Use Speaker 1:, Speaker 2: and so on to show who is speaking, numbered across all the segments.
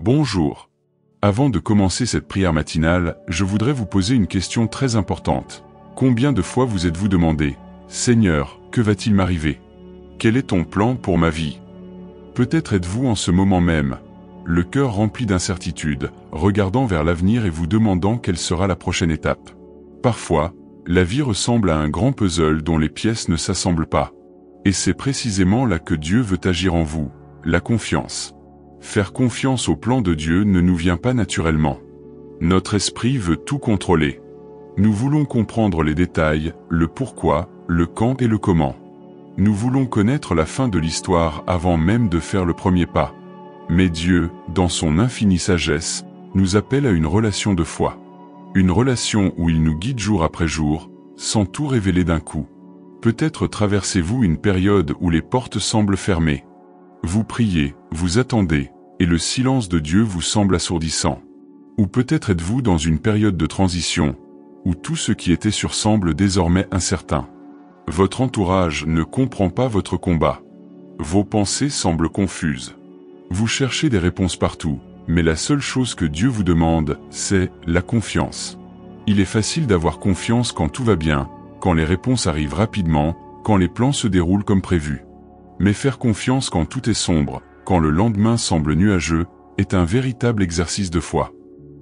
Speaker 1: Bonjour. Avant de commencer cette prière matinale, je voudrais vous poser une question très importante. Combien de fois vous êtes-vous demandé « Seigneur, que va-t-il m'arriver? Quel est ton plan pour ma vie ?» Peut-être êtes-vous en ce moment même, le cœur rempli d'incertitude, regardant vers l'avenir et vous demandant quelle sera la prochaine étape. Parfois, la vie ressemble à un grand puzzle dont les pièces ne s'assemblent pas. Et c'est précisément là que Dieu veut agir en vous, la confiance. Faire confiance au plan de Dieu ne nous vient pas naturellement. Notre esprit veut tout contrôler. Nous voulons comprendre les détails, le pourquoi, le quand et le comment. Nous voulons connaître la fin de l'histoire avant même de faire le premier pas. Mais Dieu, dans son infinie sagesse, nous appelle à une relation de foi. Une relation où il nous guide jour après jour, sans tout révéler d'un coup. Peut-être traversez-vous une période où les portes semblent fermées. Vous priez, vous attendez, et le silence de Dieu vous semble assourdissant. Ou peut-être êtes-vous dans une période de transition, où tout ce qui était sûr semble désormais incertain. Votre entourage ne comprend pas votre combat. Vos pensées semblent confuses. Vous cherchez des réponses partout, mais la seule chose que Dieu vous demande, c'est la confiance. Il est facile d'avoir confiance quand tout va bien, quand les réponses arrivent rapidement, quand les plans se déroulent comme prévu. Mais faire confiance quand tout est sombre, quand le lendemain semble nuageux, est un véritable exercice de foi.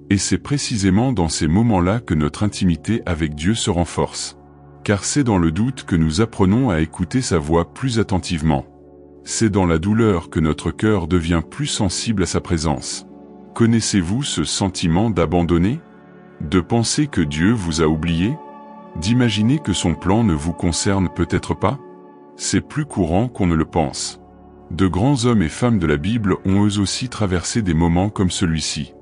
Speaker 1: Et c'est précisément dans ces moments-là que notre intimité avec Dieu se renforce. Car c'est dans le doute que nous apprenons à écouter sa voix plus attentivement. C'est dans la douleur que notre cœur devient plus sensible à sa présence. Connaissez-vous ce sentiment d'abandonner? De penser que Dieu vous a oublié? D'imaginer que son plan ne vous concerne peut-être pas? C'est plus courant qu'on ne le pense. De grands hommes et femmes de la Bible ont eux aussi traversé des moments comme celui-ci.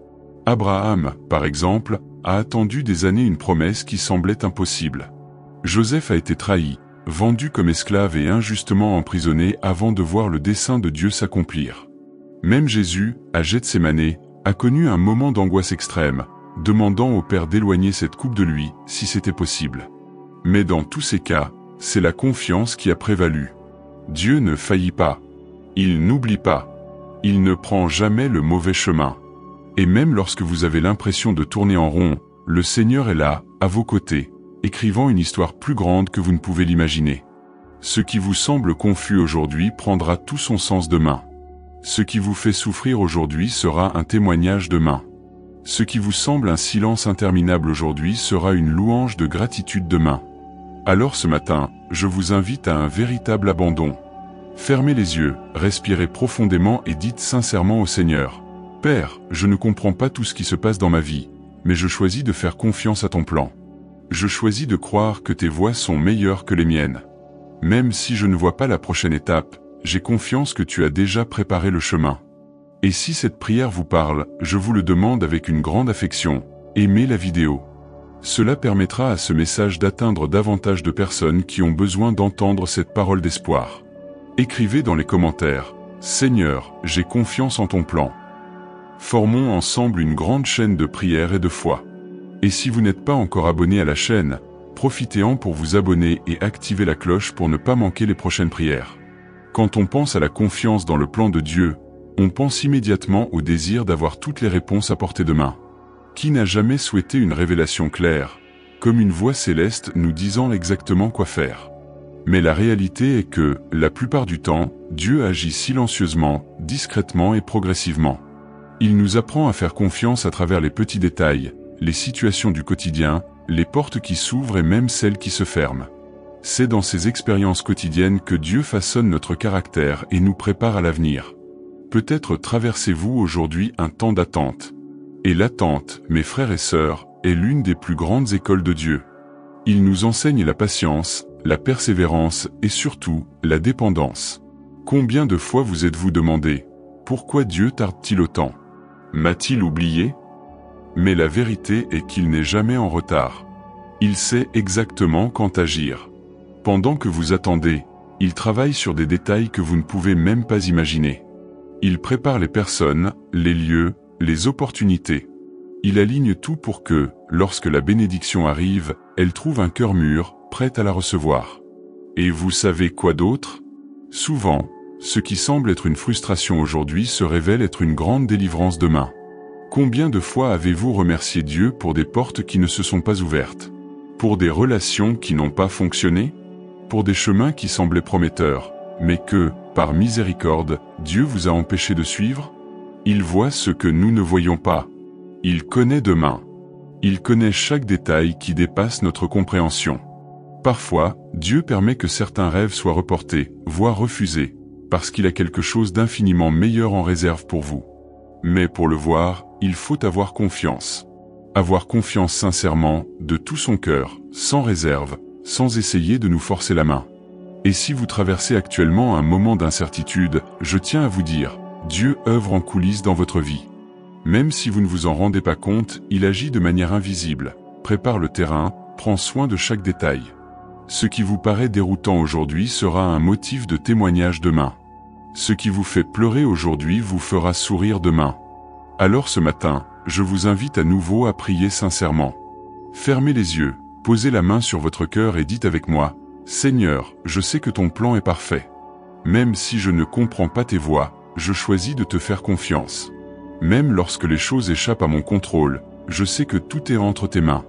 Speaker 1: Abraham, par exemple, a attendu des années une promesse qui semblait impossible. Joseph a été trahi, vendu comme esclave et injustement emprisonné avant de voir le dessein de Dieu s'accomplir. Même Jésus, à Gethsémane, a connu un moment d'angoisse extrême, demandant au Père d'éloigner cette coupe de lui, si c'était possible. Mais dans tous ces cas, c'est la confiance qui a prévalu. Dieu ne faillit pas. Il n'oublie pas. Il ne prend jamais le mauvais chemin. Et même lorsque vous avez l'impression de tourner en rond, le Seigneur est là, à vos côtés, écrivant une histoire plus grande que vous ne pouvez l'imaginer. Ce qui vous semble confus aujourd'hui prendra tout son sens demain. Ce qui vous fait souffrir aujourd'hui sera un témoignage demain. Ce qui vous semble un silence interminable aujourd'hui sera une louange de gratitude demain. Alors ce matin, je vous invite à un véritable abandon. Fermez les yeux, respirez profondément et dites sincèrement au Seigneur: « Père, je ne comprends pas tout ce qui se passe dans ma vie, mais je choisis de faire confiance à ton plan. Je choisis de croire que tes voies sont meilleures que les miennes. Même si je ne vois pas la prochaine étape, j'ai confiance que tu as déjà préparé le chemin. » Et si cette prière vous parle, je vous le demande avec une grande affection, aimez la vidéo. Cela permettra à ce message d'atteindre davantage de personnes qui ont besoin d'entendre cette parole d'espoir. Écrivez dans les commentaires: « Seigneur, j'ai confiance en ton plan. » Formons ensemble une grande chaîne de prière et de foi. Et si vous n'êtes pas encore abonné à la chaîne, profitez-en pour vous abonner et activer la cloche pour ne pas manquer les prochaines prières. Quand on pense à la confiance dans le plan de Dieu, on pense immédiatement au désir d'avoir toutes les réponses à portée de main. Qui n'a jamais souhaité une révélation claire, comme une voix céleste nous disant exactement quoi faire? Mais la réalité est que, la plupart du temps, Dieu agit silencieusement, discrètement et progressivement. Il nous apprend à faire confiance à travers les petits détails, les situations du quotidien, les portes qui s'ouvrent et même celles qui se ferment. C'est dans ces expériences quotidiennes que Dieu façonne notre caractère et nous prépare à l'avenir. Peut-être traversez-vous aujourd'hui un temps d'attente. Et l'attente, mes frères et sœurs, est l'une des plus grandes écoles de Dieu. Il nous enseigne la patience, la persévérance et surtout, la dépendance. Combien de fois vous êtes-vous demandé: pourquoi Dieu tarde-t-il autant? M'a-t-il oublié? Mais la vérité est qu'il n'est jamais en retard. Il sait exactement quand agir. Pendant que vous attendez, il travaille sur des détails que vous ne pouvez même pas imaginer. Il prépare les personnes, les lieux, les opportunités. Il aligne tout pour que, lorsque la bénédiction arrive, elle trouve un cœur mûr, prêt à la recevoir. Et vous savez quoi d'autre? Souvent, Ce qui semble être une frustration aujourd'hui se révèle être une grande délivrance demain. Combien de fois avez-vous remercié Dieu pour des portes qui ne se sont pas ouvertes? Pour des relations qui n'ont pas fonctionné? Pour des chemins qui semblaient prometteurs, mais que, par miséricorde, Dieu vous a empêché de suivre? Il voit ce que nous ne voyons pas. Il connaît demain. Il connaît chaque détail qui dépasse notre compréhension. Parfois, Dieu permet que certains rêves soient reportés, voire refusés, parce qu'il a quelque chose d'infiniment meilleur en réserve pour vous. Mais pour le voir, il faut avoir confiance. Avoir confiance sincèrement, de tout son cœur, sans réserve, sans essayer de nous forcer la main. Et si vous traversez actuellement un moment d'incertitude, je tiens à vous dire, Dieu œuvre en coulisses dans votre vie. Même si vous ne vous en rendez pas compte, il agit de manière invisible, prépare le terrain, prend soin de chaque détail. Ce qui vous paraît déroutant aujourd'hui sera un motif de témoignage demain. Ce qui vous fait pleurer aujourd'hui vous fera sourire demain. Alors ce matin, je vous invite à nouveau à prier sincèrement. Fermez les yeux, posez la main sur votre cœur et dites avec moi, « Seigneur, je sais que ton plan est parfait. Même si je ne comprends pas tes voies, je choisis de te faire confiance. Même lorsque les choses échappent à mon contrôle, je sais que tout est entre tes mains.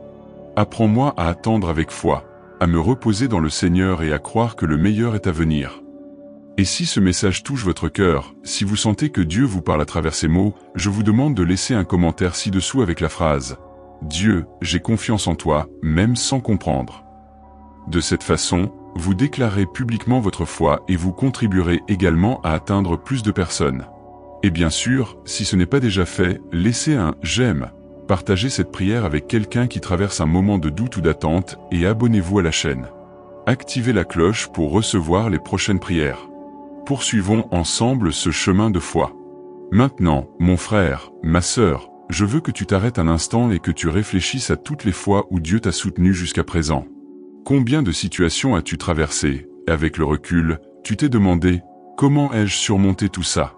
Speaker 1: Apprends-moi à attendre avec foi, à me reposer dans le Seigneur et à croire que le meilleur est à venir. » Et si ce message touche votre cœur, si vous sentez que Dieu vous parle à travers ces mots, je vous demande de laisser un commentaire ci-dessous avec la phrase « Dieu, j'ai confiance en toi, même sans comprendre ». De cette façon, vous déclarez publiquement votre foi et vous contribuerez également à atteindre plus de personnes. Et bien sûr, si ce n'est pas déjà fait, laissez un « j'aime ». Partagez cette prière avec quelqu'un qui traverse un moment de doute ou d'attente et abonnez-vous à la chaîne. Activez la cloche pour recevoir les prochaines prières. Poursuivons ensemble ce chemin de foi. Maintenant, mon frère, ma sœur, je veux que tu t'arrêtes un instant et que tu réfléchisses à toutes les fois où Dieu t'a soutenu jusqu'à présent. Combien de situations as-tu traversées, et avec le recul, tu t'es demandé « Comment ai-je surmonté tout ça ?»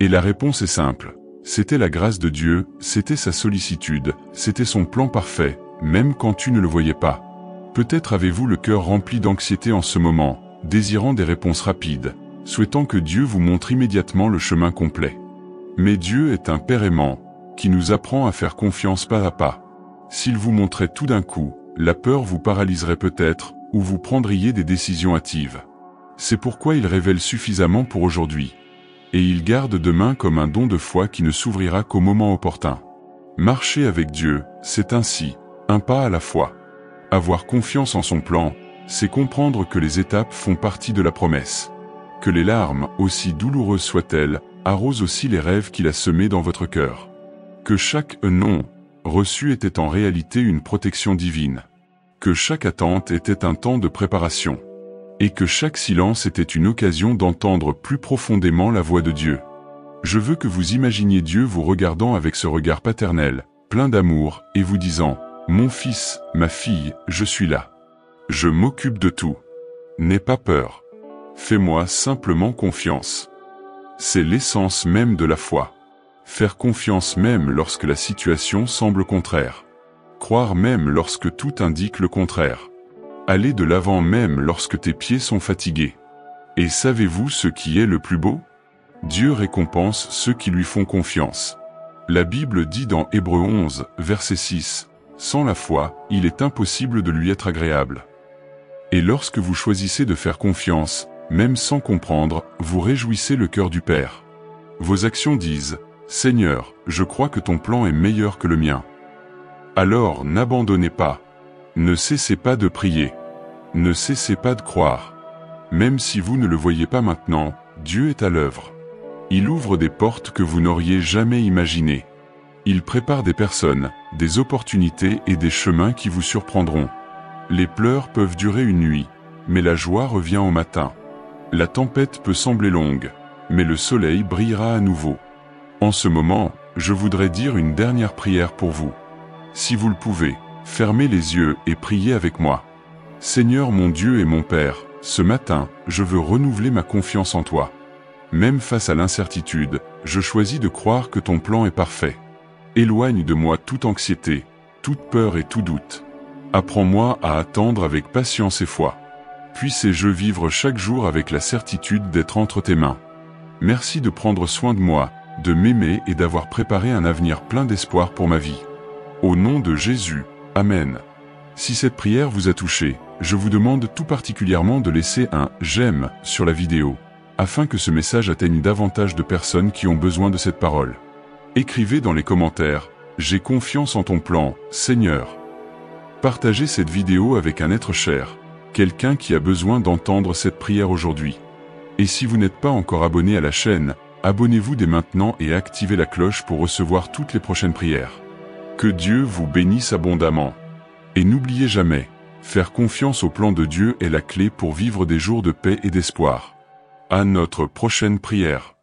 Speaker 1: Et la réponse est simple. C'était la grâce de Dieu, c'était sa sollicitude, c'était son plan parfait, même quand tu ne le voyais pas. Peut-être avez-vous le cœur rempli d'anxiété en ce moment, désirant des réponses rapides, souhaitant que Dieu vous montre immédiatement le chemin complet. Mais Dieu est un Père aimant, qui nous apprend à faire confiance pas à pas. S'il vous montrait tout d'un coup, la peur vous paralyserait peut-être, ou vous prendriez des décisions hâtives. C'est pourquoi il révèle suffisamment pour aujourd'hui. Et il garde demain comme un don de foi qui ne s'ouvrira qu'au moment opportun. Marcher avec Dieu, c'est ainsi, un pas à la fois. Avoir confiance en son plan, c'est comprendre que les étapes font partie de la promesse. Que les larmes, aussi douloureuses soient-elles, arrosent aussi les rêves qu'il a semés dans votre cœur. Que chaque « non » reçu était en réalité une protection divine. Que chaque attente était un temps de préparation. Et que chaque silence était une occasion d'entendre plus profondément la voix de Dieu. Je veux que vous imaginiez Dieu vous regardant avec ce regard paternel, plein d'amour, et vous disant « Mon fils, ma fille, je suis là. Je m'occupe de tout. N'aie pas peur. Fais-moi simplement confiance. » C'est l'essence même de la foi. Faire confiance même lorsque la situation semble contraire. Croire même lorsque tout indique le contraire. Aller de l'avant même lorsque tes pieds sont fatigués. Et savez-vous ce qui est le plus beau? Dieu récompense ceux qui lui font confiance. La Bible dit dans Hébreux 11, verset 6, « Sans la foi, il est impossible de lui être agréable. » Et lorsque vous choisissez de faire confiance, même sans comprendre, vous réjouissez le cœur du Père. Vos actions disent « Seigneur, je crois que ton plan est meilleur que le mien. » Alors n'abandonnez pas. Ne cessez pas de prier. Ne cessez pas de croire. Même si vous ne le voyez pas maintenant, Dieu est à l'œuvre. Il ouvre des portes que vous n'auriez jamais imaginées. Il prépare des personnes, des opportunités et des chemins qui vous surprendront. Les pleurs peuvent durer une nuit, mais la joie revient au matin. La tempête peut sembler longue, mais le soleil brillera à nouveau. En ce moment, je voudrais dire une dernière prière pour vous. Si vous le pouvez, fermez les yeux et priez avec moi. Seigneur mon Dieu et mon Père, ce matin, je veux renouveler ma confiance en toi. Même face à l'incertitude, je choisis de croire que ton plan est parfait. Éloigne de moi toute anxiété, toute peur et tout doute. Apprends-moi à attendre avec patience et foi. Puissé-je vivre chaque jour avec la certitude d'être entre tes mains. Merci de prendre soin de moi, de m'aimer et d'avoir préparé un avenir plein d'espoir pour ma vie. Au nom de Jésus, Amen. Si cette prière vous a touché, je vous demande tout particulièrement de laisser un « j'aime » sur la vidéo, afin que ce message atteigne davantage de personnes qui ont besoin de cette parole. Écrivez dans les commentaires « J'ai confiance en ton plan, Seigneur ». Partagez cette vidéo avec un être cher, quelqu'un qui a besoin d'entendre cette prière aujourd'hui. Et si vous n'êtes pas encore abonné à la chaîne, abonnez-vous dès maintenant et activez la cloche pour recevoir toutes les prochaines prières. Que Dieu vous bénisse abondamment. Et n'oubliez jamais, faire confiance au plan de Dieu est la clé pour vivre des jours de paix et d'espoir. À notre prochaine prière.